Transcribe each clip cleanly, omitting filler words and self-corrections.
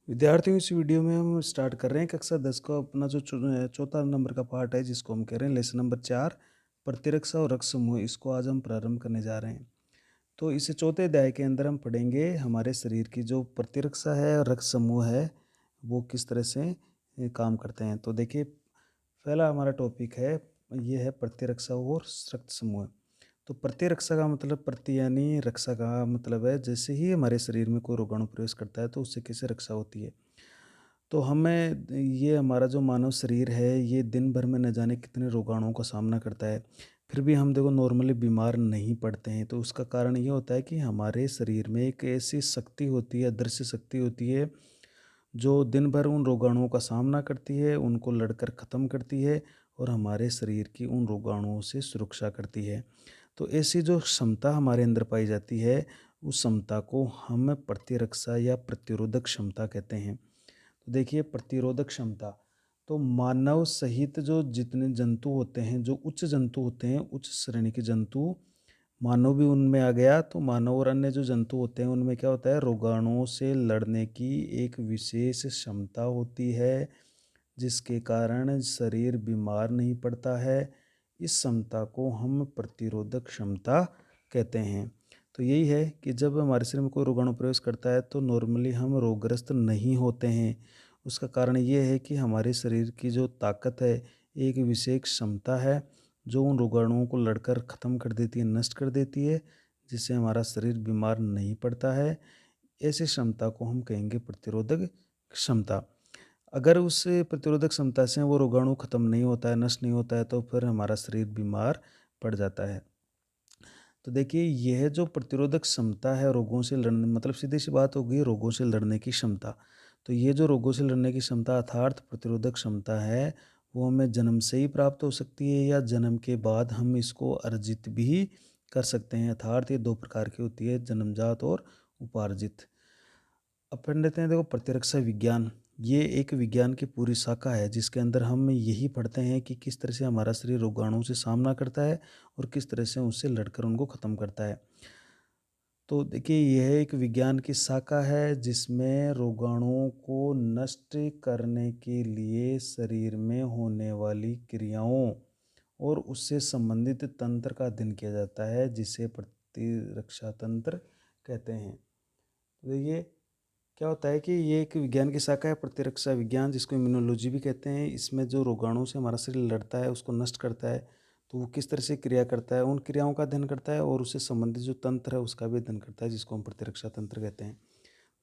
विद्यार्थियों, इस वीडियो में हम स्टार्ट कर रहे हैं कक्षा 10 का अपना जो चौथा नंबर का पार्ट है, जिसको हम कह रहे हैं लेसन नंबर 4 प्रतिरक्षा और रक्त समूह। इसको आज हम प्रारंभ करने जा रहे हैं। तो इस चौथे अध्याय के अंदर हम पढ़ेंगे हमारे शरीर की जो प्रतिरक्षा है और रक्त समूह है वो किस तरह से काम करते हैं। तो देखिए, पहला हमारा टॉपिक है, ये है प्रतिरक्षा और रक्त समूह। तो प्रतिरक्षा का मतलब, प्रति यानी रक्षा का मतलब है जैसे ही हमारे शरीर में कोई रोगाणु प्रवेश करता है तो उससे कैसे रक्षा होती है। तो हमें ये हमारा जो मानव शरीर है, ये दिन भर में न जाने कितने रोगाणुओं का सामना करता है, फिर भी हम देखो नॉर्मली बीमार नहीं पड़ते हैं। तो उसका कारण ये होता है कि हमारे शरीर में एक ऐसी शक्ति होती है, अदृश्य शक्ति होती है, जो दिन भर उन रोगाणुओं का सामना करती है, उनको लड़कर ख़त्म करती है और हमारे शरीर की उन रोगाणुओं से सुरक्षा करती है। तो ऐसी जो क्षमता हमारे अंदर पाई जाती है, उस क्षमता को हम प्रतिरक्षा या प्रतिरोधक क्षमता कहते हैं। तो देखिए, प्रतिरोधक क्षमता, तो मानव सहित जो जितने जंतु होते हैं, जो उच्च जंतु होते हैं, उच्च श्रेणी के जंतु, मानव भी उनमें आ गया। तो मानव और अन्य जो जंतु होते हैं उनमें क्या होता है, रोगाणुओं से लड़ने की एक विशेष क्षमता होती है, जिसके कारण शरीर बीमार नहीं पड़ता है। इस क्षमता को हम प्रतिरोधक क्षमता कहते हैं। तो यही है कि जब हमारे शरीर में कोई रोगाणु प्रवेश करता है तो नॉर्मली हम रोगग्रस्त नहीं होते हैं। उसका कारण ये है कि हमारे शरीर की जो ताकत है, एक विशेष क्षमता है जो उन रोगाणुओं को लड़कर ख़त्म कर देती है, नष्ट कर देती है, जिससे हमारा शरीर बीमार नहीं पड़ता है। ऐसी क्षमता को हम कहेंगे प्रतिरोधक क्षमता। अगर उस प्रतिरोधक क्षमता से वो रोगाणु खत्म नहीं होता है, नष्ट नहीं होता है, तो फिर हमारा शरीर बीमार पड़ जाता है। तो देखिए, यह जो प्रतिरोधक क्षमता है रोगों से लड़ने, मतलब सीधी सी बात हो गई रोगों से लड़ने की क्षमता। तो ये जो रोगों से लड़ने की क्षमता अर्थात प्रतिरोधक क्षमता है, वो हमें जन्म से ही प्राप्त हो सकती है या जन्म के बाद हम इसको अर्जित भी कर सकते हैं। अर्थात ये दो प्रकार की होती है, जन्मजात और उपार्जित। अब पढ़ लेते हैं, देखो प्रतिरक्षा विज्ञान, ये एक विज्ञान की पूरी शाखा है जिसके अंदर हम यही पढ़ते हैं कि किस तरह से हमारा शरीर रोगाणुओं से सामना करता है और किस तरह से उससे लड़कर उनको ख़त्म करता है। तो देखिए, यह एक विज्ञान की शाखा है जिसमें रोगाणुओं को नष्ट करने के लिए शरीर में होने वाली क्रियाओं और उससे संबंधित तंत्र का अध्ययन किया जाता है, जिसे प्रतिरक्षा तंत्र कहते हैं। तो देखिए, क्या होता है कि ये एक विज्ञान की शाखा है प्रतिरक्षा विज्ञान, जिसको इम्यूनोलॉजी भी कहते हैं। इसमें जो रोगाणु से हमारा शरीर लड़ता है, उसको नष्ट करता है, तो वो किस तरह से क्रिया करता है, उन क्रियाओं का अध्ययन करता है और उससे संबंधित जो तंत्र है उसका भी अध्ययन करता है, जिसको हम प्रतिरक्षा तंत्र कहते हैं।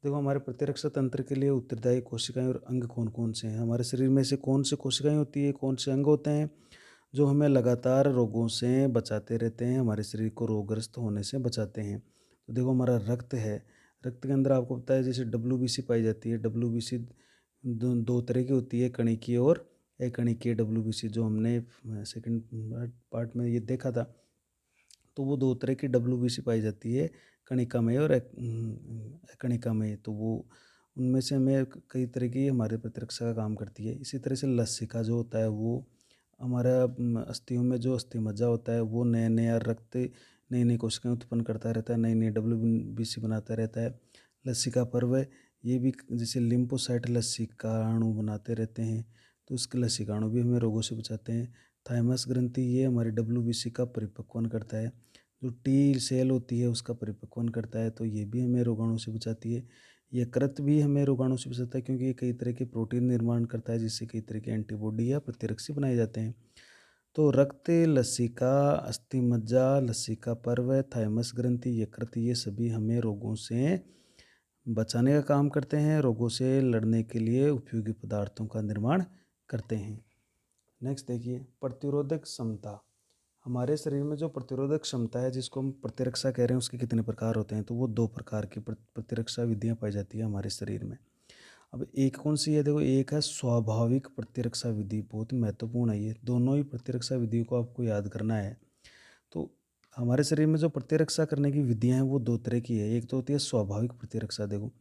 देखो, हमारे प्रतिरक्षा तंत्र के लिए उत्तरदायी कोशिकाएं और अंग कौन कौन से हैं, हमारे शरीर में से कौन से कोशिकाएं होती है, कौन से अंग होते हैं जो हमें लगातार रोगों से बचाते रहते हैं, हमारे शरीर को रोगग्रस्त होने से बचाते हैं। तो देखो, हमारा रक्त है, रक्त के अंदर आपको पता है जैसे डब्ल्यूबीसी पाई जाती है। डब्ल्यूबीसी दो तरह की होती है, कणिकीय और अकणिकीय डब्ल्यूबीसी, जो हमने सेकंड पार्ट में ये देखा था। तो वो दो तरह की डब्ल्यूबीसी पाई जाती है, कणिकामय और अकणिकामय। तो वो उनमें से हमें कई तरह की हमारे प्रतिरक्षा का काम करती है। इसी तरह से लसिका जो होता है, वो हमारा अस्थियों में जो अस्थि मज्जा होता है, वो नए नया रक्त, नई नई कोशिकाएं उत्पन्न करता रहता है, नई नई डब्ल्यूबीसी बनाता रहता है। लसिका पर्व है, ये भी जैसे लिम्फोसाइट लसिकाणु बनाते रहते हैं, तो उसके लसिकाणु भी हमें रोगों से बचाते हैं। थाइमस ग्रंथि, ये हमारी डब्ल्यूबीसी का परिपक्वन करता है। जो टी सेल होती है उसका परिपक्वन करता है, तो ये भी हमें रोगाणु से बचाती है। यकृत भी हमें रोगाणु से बचाता है, क्योंकि ये कई तरह के प्रोटीन निर्माण करता है, जिससे कई तरह के एंटीबॉडी या प्रतिरक्षी बनाए जाते हैं। तो रक्त, लसिका, अस्थि मज्जा, लसिका पर्व, थाइमस ग्रंथि, यकृत, ये सभी हमें रोगों से बचाने का काम करते हैं, रोगों से लड़ने के लिए उपयोगी पदार्थों का निर्माण करते हैं। नेक्स्ट देखिए, प्रतिरोधक क्षमता। हमारे शरीर में जो प्रतिरोधक क्षमता है, जिसको हम प्रतिरक्षा कह रहे हैं, उसके कितने प्रकार होते हैं, तो वो दो प्रकार की प्रतिरक्षा विधियां पाई जाती है हमारे शरीर में। अब एक कौन सी है, देखो, एक है स्वाभाविक प्रतिरक्षा विधि, बहुत महत्वपूर्ण है। ये दोनों ही प्रतिरक्षा विधियों को आपको याद करना है। तो हमारे शरीर में जो प्रतिरक्षा करने की विधियां हैं वो दो तरह की है। एक तो होती है स्वाभाविक प्रतिरक्षा। देखो,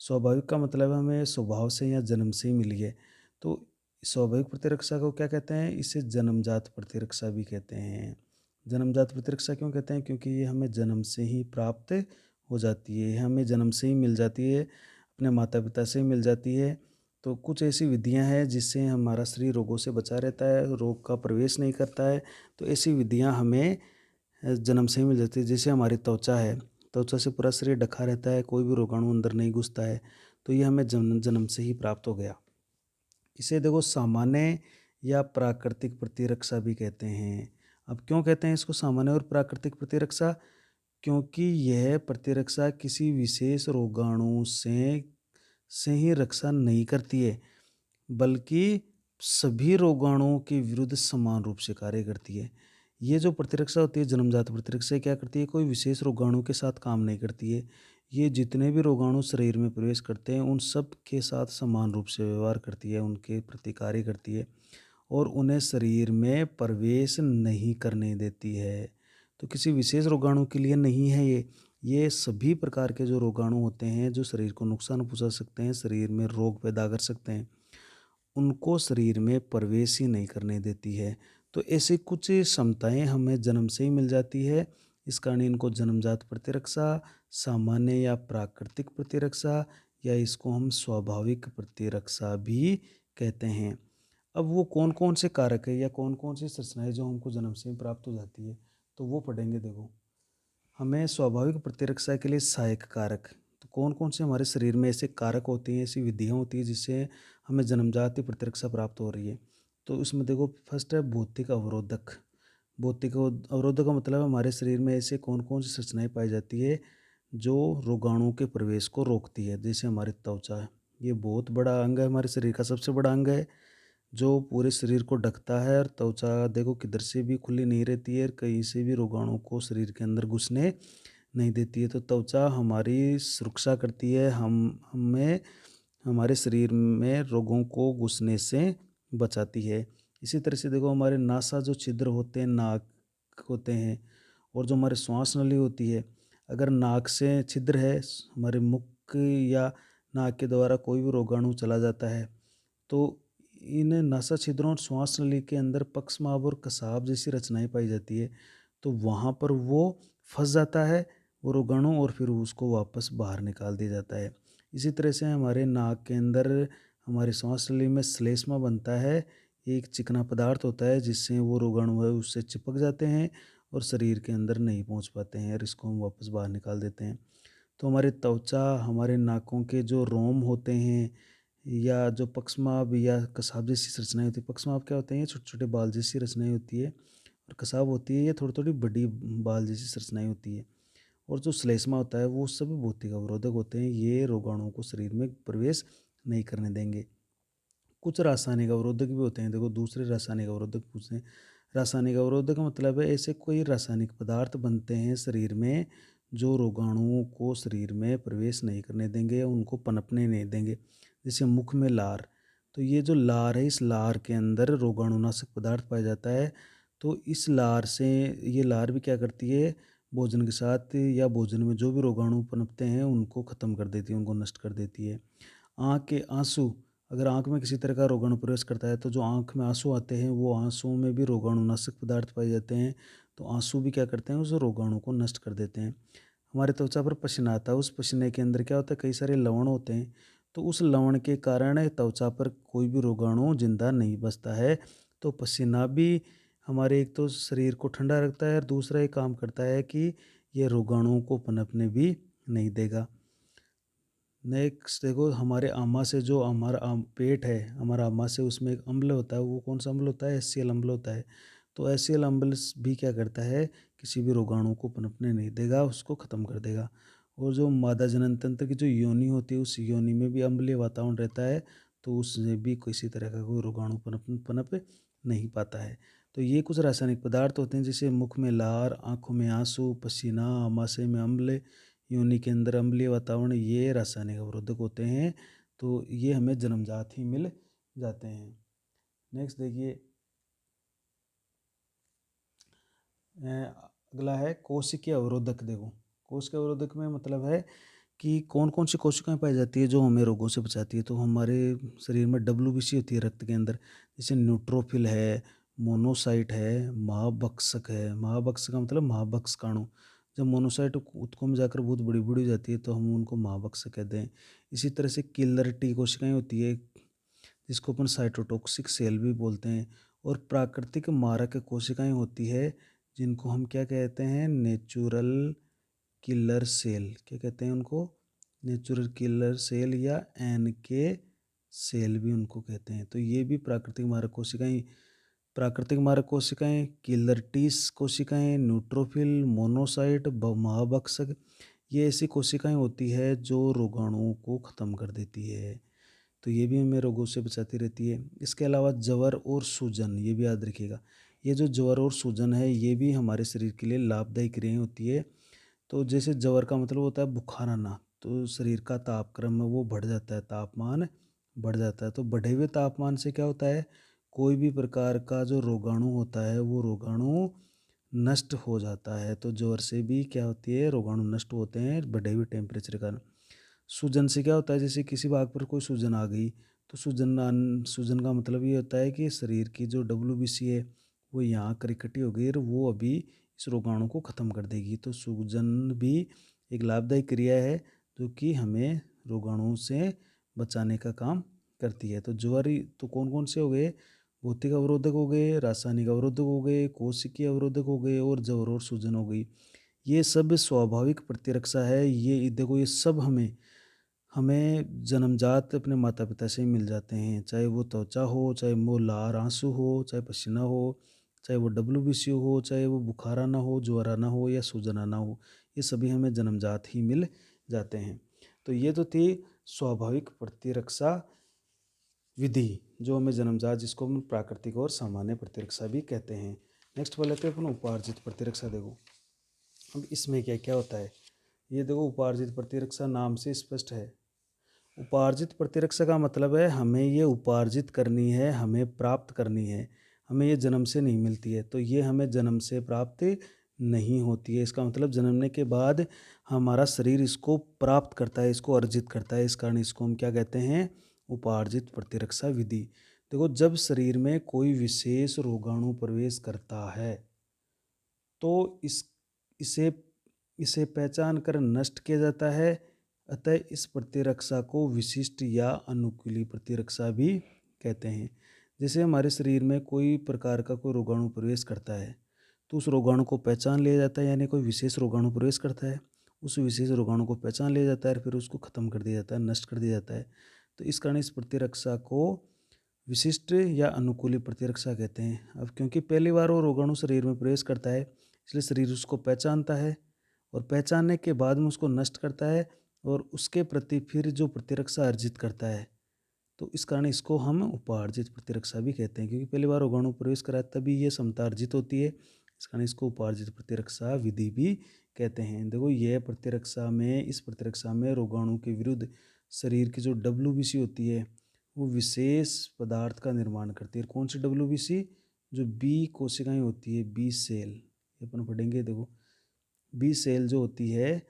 स्वाभाविक का मतलब हमें स्वभाव से या जन्म से ही मिली है। तो स्वाभाविक प्रतिरक्षा को क्या कहते हैं, इसे जन्मजात प्रतिरक्षा भी कहते हैं। जन्मजात प्रतिरक्षा क्यों कहते हैं, क्योंकि ये हमें जन्म से ही प्राप्त हो जाती है, हमें जन्म से ही मिल जाती है। अपने माता पिता से ही मिल जाती है। तो कुछ ऐसी विधियां हैं जिससे हमारा शरीर रोगों से बचा रहता है, रोग का प्रवेश नहीं करता है। तो ऐसी विधियां हमें जन्म से ही मिल जाती है। जैसे हमारी त्वचा है, त्वचा से पूरा शरीर ढका रहता है, कोई भी रोगाणु अंदर नहीं घुसता है। तो ये हमें जन्म जन्म से ही प्राप्त हो गया। इसे देखो सामान्य या प्राकृतिक प्रतिरक्षा भी कहते हैं। अब क्यों कहते हैं इसको सामान्य और प्राकृतिक प्रतिरक्षा? क्योंकि यह प्रतिरक्षा किसी विशेष रोगाणु से ही रक्षा नहीं करती है, बल्कि सभी रोगाणुओं के विरुद्ध समान रूप से कार्य करती है। ये जो प्रतिरक्षा होती है, जन्मजात प्रतिरक्षा, क्या करती है? कोई विशेष रोगाणु के साथ काम नहीं करती है। ये जितने भी रोगाणु शरीर में प्रवेश करते हैं उन सब के साथ समान रूप से व्यवहार करती है, उनके प्रति कार्य करती है और उन्हें शरीर में प्रवेश नहीं करने देती है। तो किसी विशेष रोगाणु के लिए नहीं है ये सभी प्रकार के जो रोगाणु होते हैं जो शरीर को नुकसान पहुंचा सकते हैं, शरीर में रोग पैदा कर सकते हैं, उनको शरीर में प्रवेश ही नहीं करने देती है। तो ऐसी कुछ क्षमताएं हमें जन्म से ही मिल जाती है। इस कारण इनको जन्मजात प्रतिरक्षा, सामान्य या प्राकृतिक प्रतिरक्षा, या इसको हम स्वाभाविक प्रतिरक्षा भी कहते हैं। अब वो कौन कौन से कारक है या कौन कौन सी संरचनाएं जो हमको जन्म से ही प्राप्त हो जाती है, तो वो पढ़ेंगे। देखो, हमें स्वाभाविक प्रतिरक्षा के लिए सहायक कारक, तो कौन कौन से हमारे शरीर में ऐसे कारक होते हैं, ऐसी विधियाँ होती हैं जिससे हमें जन्मजात ही प्रतिरक्षा प्राप्त हो रही है। तो इसमें देखो, फर्स्ट है भौतिक अवरोधक। भौतिक अवरोधक का मतलब हमारे शरीर में ऐसे कौन कौन सी संरचनाएं पाई जाती है जो रोगाणुओं के प्रवेश को रोकती है। जैसे हमारी त्वचा है, ये बहुत बड़ा अंग है, हमारे शरीर का सबसे बड़ा अंग है जो पूरे शरीर को ढकता है। और त्वचा देखो किधर से भी खुली नहीं रहती है, कहीं से भी रोगाणु को शरीर के अंदर घुसने नहीं देती है। तो त्वचा हमारी सुरक्षा करती है, हमें हमारे शरीर में रोगों को घुसने से बचाती है। इसी तरह से देखो, हमारे नासा जो छिद्र होते हैं, नाक होते हैं, और जो हमारे श्वास नली होती है, अगर नाक से छिद्र है, हमारे मुख या नाक के द्वारा कोई भी रोगाणु चला जाता है, तो इन नासा छिद्रों और श्वास नली के अंदर पक्षमार्ग और कसाब जैसी रचनाएं पाई जाती है। तो वहाँ पर वो फंस जाता है वो रोगाणु, और फिर उसको वापस बाहर निकाल दिया जाता है। इसी तरह से हमारे नाक के अंदर, हमारी श्वास नली में श्लेष्मा बनता है, एक चिकना पदार्थ होता है जिससे वो रोगाणु है उससे चिपक जाते हैं और शरीर के अंदर नहीं पहुंच पाते हैं, और इसको हम वापस बाहर निकाल देते हैं। तो हमारी त्वचा, हमारे नाकों के जो रोम होते हैं, या जो पक्षमार्ग या कसाब जैसी संरचनाएं होती है। पक्षमार्ग क्या होते हैं? ये छोटे छोटे बाल जैसी रचनाएं होती है, और कसाब होती है ये थोड़ी थोड़ी बड़ी बाल जैसी संरचनाएं होती है। और जो श्लेष्मा होता है वो सभी भौतिक अवरोधक होते हैं, ये रोगाणुओं को शरीर में प्रवेश नहीं करने देंगे। कुछ रासायनिक अवरोधक भी होते हैं। देखो, दूसरे रासायनिक अवरोधक पूछते हैं। रासायनिक अवरोधक का मतलब है ऐसे कोई रासायनिक पदार्थ बनते हैं शरीर में जो रोगाणुओं को शरीर में प्रवेश नहीं करने देंगे या उनको पनपने नहीं देंगे। जैसे मुख में लार, तो ये जो लार है, इस लार के अंदर रोगाणुनाशक पदार्थ पाया जाता है। तो इस लार से, ये लार भी क्या करती है, भोजन के साथ या भोजन में जो भी रोगाणु पनपते हैं उनको ख़त्म कर देती है, उनको नष्ट कर देती है। आँख के आंसू, अगर आँख में किसी तरह का रोगाणु प्रवेश करता है तो जो आँख में आंसू आते हैं वो आंसुओं में भी रोगाणुनाशक पदार्थ पाए जाते हैं। तो आंसू भी क्या करते हैं, उस रोगाणु को नष्ट कर देते हैं। हमारे त्वचा पर पसीना आता है, उस पसीने के अंदर क्या होता है, कई सारे लवण होते हैं। तो उस लवण के कारण त्वचा पर कोई भी रोगाणु जिंदा नहीं बचता है। तो पसीना भी हमारे, एक तो शरीर को ठंडा रखता है और दूसरा ये काम करता है कि ये रोगाणुओं को पनपने भी नहीं देगा। नेक्स्ट देखो, हमारे आमा से, जो हमारा पेट है, हमारा आमा से, उसमें एक अम्ल होता है। वो कौन सा अम्ल होता है? HCl अम्ल होता है। तो HCl अम्ल भी क्या करता है, किसी भी रोगाणु को पनपने नहीं देगा, उसको ख़त्म कर देगा। और जो मादा जनन तंत्र की जो योनि होती है, उस योनि में भी अम्लीय वातावरण रहता है, तो उसमें भी किसी तरह का कोई रोगाणु पनप नहीं पाता है। तो ये कुछ रासायनिक पदार्थ होते हैं, जैसे मुख में लार, आँखों में आंसू, पसीना, आमाशय में अम्ल, योनि के अंदर अम्लीय वातावरण, ये रासायनिक अवरोधक होते हैं। तो ये हमें जन्मजात ही मिल जाते हैं। नेक्स्ट देखिए, अगला है कोशिकीय अवरोधक। देखो, कोशिकीय अवरोधक में मतलब है कि कौन कौन सी कोशिकाएं पाई जाती है जो हमें रोगों से बचाती है। तो हमारे शरीर में WBC होती है रक्त के अंदर, जैसे न्यूट्रोफिल है, मोनोसाइट है, महाभक्षक है। महाभक्षक का मतलब महाभक्षकाणु। जब मोनोसाइट उत्को में जाकर बहुत बड़ी बड़ी हो जाती है तो हम उनको महाभक्षक कहते हैं। इसी तरह से किलर टी कोशिकाएं होती है जिसको अपन साइटोटॉक्सिक सेल भी बोलते हैं। और प्राकृतिक मारक कोशिकाएं होती है जिनको हम क्या कहते हैं, नेचुरल किलर सेल। क्या कहते हैं उनको, नेचुरल किलर सेल या NK सेल भी उनको कहते हैं। तो ये भी प्राकृतिक मारक कोशिकाएं, किलर टीस कोशिकाएं, न्यूट्रोफिल, मोनोसाइट, महाभक्षक, ये ऐसी कोशिकाएं होती है जो रोगाणुओं को ख़त्म कर देती है। तो ये भी हमें रोगों से बचाती रहती है। इसके अलावा ज्वर और सूजन, ये भी याद रखिएगा। ये जो ज्वर और सूजन है ये भी हमारे शरीर के लिए लाभदायी क्रियाएं होती है। तो जैसे ज्वर का मतलब होता है बुखार आना, तो शरीर का तापक्रम है वो बढ़ जाता है, तापमान बढ़ जाता है। तो बढ़े हुए तापमान से क्या होता है, कोई भी प्रकार का जो रोगाणु होता है वो रोगाणु नष्ट हो जाता है। तो ज्वर से भी क्या होती है, रोगाणु नष्ट होते हैं बढ़े हुए टेम्परेचर के कारण। सूजन से क्या होता है, जैसे किसी भाग पर कोई सूजन आ गई तो सूजन का मतलब ये होता है कि शरीर की जो WBC है वो यहाँ कर इकट्ठी हो गई और वो अभी इस रोगाणु को ख़त्म कर देगी। तो सूजन भी एक लाभदायक क्रिया है जो कि हमें रोगाणुओं से बचाने का काम करती है। तो ज्वर तो कौन कौन से हो गए, भौतिक अवरोधक हो गए, रासायनिक अवरोधक हो गए, कोशिकीय अवरोधक हो गए और ज्वर और सूजन हो गई। ये सब स्वाभाविक प्रतिरक्षा है। ये देखो, ये सब हमें हमें जन्मजात अपने माता पिता से ही मिल जाते हैं। चाहे वो त्वचा हो, चाहे वो लार आंसू हो, चाहे पसीना हो, चाहे वो WBC हो, चाहे वो बुखार आना हो, ज्वर आना हो या सूजन आना हो, ये सभी हमें जन्मजात ही मिल जाते हैं। तो ये तो थी स्वाभाविक प्रतिरक्षा विधि जो हमें जन्मजात, जिसको हम प्राकृतिक और सामान्य प्रतिरक्षा भी कहते हैं। नेक्स्ट पर लेते हैं अपन उपार्जित प्रतिरक्षा। देखो अब इसमें क्या क्या होता है, ये देखो उपार्जित प्रतिरक्षा नाम से स्पष्ट है। उपार्जित प्रतिरक्षा का मतलब है हमें ये उपार्जित करनी है, हमें प्राप्त करनी है, हमें ये जन्म से नहीं मिलती है। तो ये हमें जन्म से प्राप्त नहीं होती है। इसका मतलब जन्मने के बाद हमारा शरीर इसको प्राप्त करता है, इसको अर्जित करता है। इस कारण इसको हम क्या कहते हैं, उपार्जित प्रतिरक्षा विधि। देखो जब शरीर में कोई विशेष रोगाणु प्रवेश करता है तो इसे इसे पहचान कर नष्ट किया जाता है। अतः इस प्रतिरक्षा को विशिष्ट या अनुकूली प्रतिरक्षा भी कहते हैं। जैसे हमारे शरीर में कोई प्रकार का कोई रोगाणु प्रवेश करता है तो उस रोगाणु को पहचान लिया जाता है, यानी कोई विशेष रोगाणु प्रवेश करता है, उस विशेष रोगाणु को पहचान लिया जाता है और फिर उसको खत्म कर दिया जाता है, नष्ट कर दिया जाता है। तो इस कारण इस प्रतिरक्षा को विशिष्ट या अनुकूली प्रतिरक्षा कहते हैं। अब क्योंकि पहली बार वो रोगाणु शरीर में प्रवेश करता है इसलिए शरीर उसको पहचानता है और पहचानने के बाद में उसको नष्ट करता है और उसके प्रति फिर जो प्रतिरक्षा अर्जित करता है। तो इस कारण इसको हम उपार्जित प्रतिरक्षा भी कहते हैं, क्योंकि पहली बार रोगाणु प्रवेश करा तभी ये क्षमता अर्जित होती है। इस कारण इसको उपार्जित प्रतिरक्षा विधि भी कहते हैं। देखो इस प्रतिरक्षा में रोगाणु के विरुद्ध शरीर की जो WBC होती है वो विशेष पदार्थ का निर्माण करती है। कौन सी WBC, जो बी कोशिकाएं होती है, बी सेल, ये अपन पढ़ेंगे। देखो बी सेल जो होती है,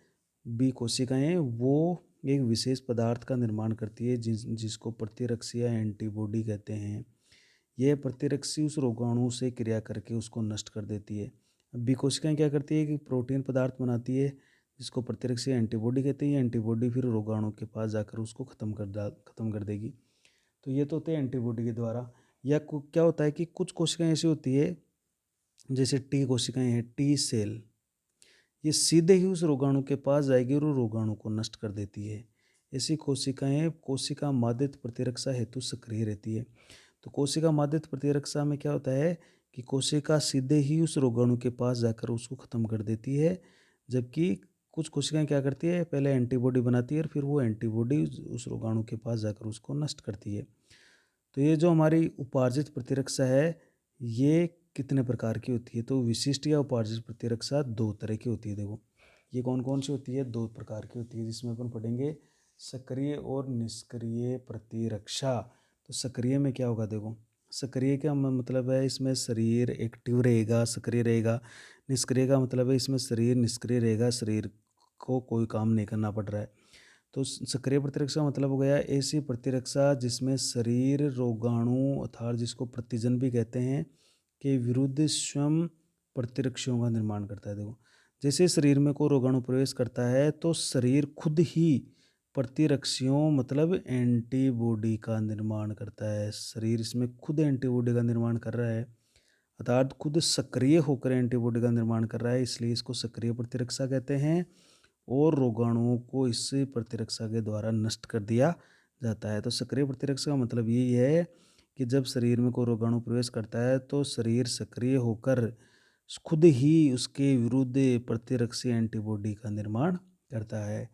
बी कोशिकाएं, वो एक विशेष पदार्थ का निर्माण करती है जिसको प्रतिरक्षी या एंटीबॉडी कहते हैं। यह प्रतिरक्षी उस रोगाणु से क्रिया करके उसको नष्ट कर देती है। अब बी कोशिकाएं क्या करती है कि प्रोटीन पदार्थ बनाती है जिसको प्रतिरक्षी एंटीबॉडी कहते हैं। एंटीबॉडी फिर रोगाणु के पास जाकर उसको खत्म कर देगी। तो ये तो होते हैं एंटीबॉडी के द्वारा। या क्या होता है कि कुछ कोशिकाएं ऐसी होती है, जैसे टी कोशिकाएं हैं, टी सेल, ये सीधे ही उस रोगाणु के पास जाएगी और रोगाणु को नष्ट कर देती है। ऐसी कोशिकाएं कोशिका माध्यित प्रतिरक्षा हेतु सक्रिय रहती है। तो कोशिका माध्यित प्रतिरक्षा में क्या होता है कि कोशिका सीधे ही उस रोगाणु के पास जाकर उसको खत्म कर देती है, जबकि कुछ कोशिकाएं क्या करती है, पहले एंटीबॉडी बनाती है और फिर वो एंटीबॉडी उस रोगाणु के पास जाकर उसको नष्ट करती है। तो ये जो हमारी उपार्जित प्रतिरक्षा है ये कितने प्रकार की होती है, तो विशिष्ट या उपार्जित प्रतिरक्षा दो तरह की होती है। देखो ये कौन कौन सी होती है, दो प्रकार की होती है, जिसमें अपन पढ़ेंगे सक्रिय और निष्क्रिय प्रतिरक्षा। तो सक्रिय में क्या होगा, देखो सक्रिय का मतलब है इसमें शरीर एक्टिव रहेगा, सक्रिय रहेगा। निष्क्रिय का मतलब है इसमें शरीर निष्क्रिय रहेगा, शरीर को कोई काम नहीं करना पड़ रहा है। तो सक्रिय प्रतिरक्षा मतलब हो गया ऐसी प्रतिरक्षा जिसमें शरीर रोगाणु अर्थात जिसको प्रतिजन भी कहते हैं के विरुद्ध स्वयं प्रतिरक्षाओं का निर्माण करता है। देखो जैसे शरीर में कोई रोगाणु प्रवेश करता है तो शरीर खुद ही प्रतिरक्षियों मतलब एंटीबॉडी का निर्माण करता है। शरीर इसमें खुद एंटीबॉडी का निर्माण कर रहा है, अर्थात खुद सक्रिय होकर एंटीबॉडी का निर्माण कर रहा है, इसलिए इसको सक्रिय प्रतिरक्षा कहते हैं। और रोगाणुओं को इस प्रतिरक्षा के द्वारा नष्ट कर दिया जाता है। तो सक्रिय प्रतिरक्षा का मतलब यही है कि जब शरीर में कोई रोगाणु प्रवेश करता है तो शरीर सक्रिय होकर खुद ही उसके विरुद्ध प्रतिरक्षी एंटीबॉडी का निर्माण करता है।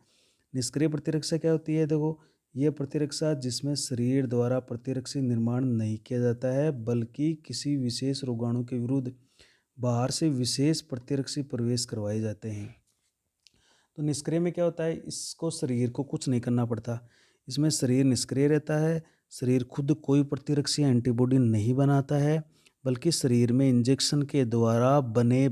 निष्क्रिय प्रतिरक्षा क्या होती है? देखो, यह प्रतिरक्षा जिसमें शरीर द्वारा प्रतिरक्षी निर्माण नहीं किया जाता है, बल्कि किसी विशेष रोगाणु के विरुद्ध बाहर से विशेष प्रतिरक्षी प्रवेश करवाए जाते हैं। तो निष्क्रिय में क्या होता है? इसको शरीर को कुछ नहीं करना पड़ता, इसमें शरीर निष्क्रिय रहता है। शरीर खुद कोई प्रतिरक्षी एंटीबॉडी नहीं बनाता है, बल्कि शरीर में इंजेक्शन के द्वारा बने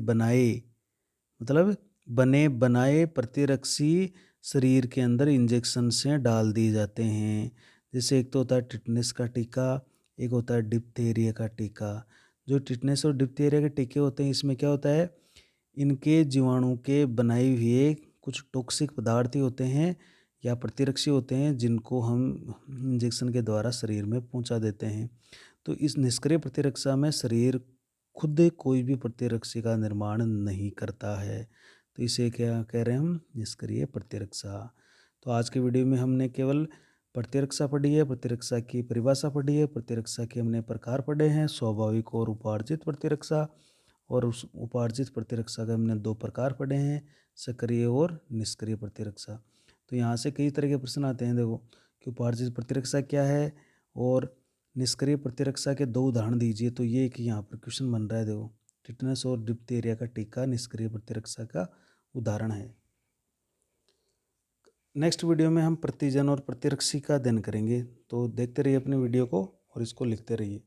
बनाए प्रतिरक्षी शरीर के अंदर इंजेक्शन से डाल दिए जाते हैं। जैसे एक तो होता है टिटनेस का टीका, एक होता है डिप्थीरिया का टीका। जो टिटनेस और डिप्थीरिया के टीके होते हैं, इसमें क्या होता है, इनके जीवाणु के बनाए हुए कुछ टॉक्सिक पदार्थ होते हैं या प्रतिरक्षी होते हैं, जिनको हम इंजेक्शन के द्वारा शरीर में पहुंचा देते हैं। तो इस निष्क्रिय प्रतिरक्षा में शरीर खुद कोई भी प्रतिरक्षी का निर्माण नहीं करता है, तो इसे क्या कह रहे हैं हम? निष्क्रिय प्रतिरक्षा। तो आज के वीडियो में हमने केवल प्रतिरक्षा पढ़ी है, प्रतिरक्षा की परिभाषा पढ़ी है, प्रतिरक्षा के हमने प्रकार पढ़े हैं, स्वाभाविक और उपार्जित प्रतिरक्षा। और उस उपार्जित प्रतिरक्षा के हमने 2 प्रकार पढ़े हैं, सक्रिय और निष्क्रिय प्रतिरक्षा। तो यहाँ से कई तरह के प्रश्न आते हैं, देखो कि उपार्जित प्रतिरक्षा क्या है और निष्क्रिय प्रतिरक्षा के 2 उदाहरण दीजिए। तो ये कि यहाँ पर क्वेश्चन बन रहा है, देखो टिटनेस और डिप्थीरिया का टीका निष्क्रिय प्रतिरक्षा का उदाहरण है। नेक्स्ट वीडियो में हम प्रतिजन और प्रतिरक्षी का अध्ययन करेंगे। तो देखते रहिए अपने वीडियो को और इसको लिखते रहिए।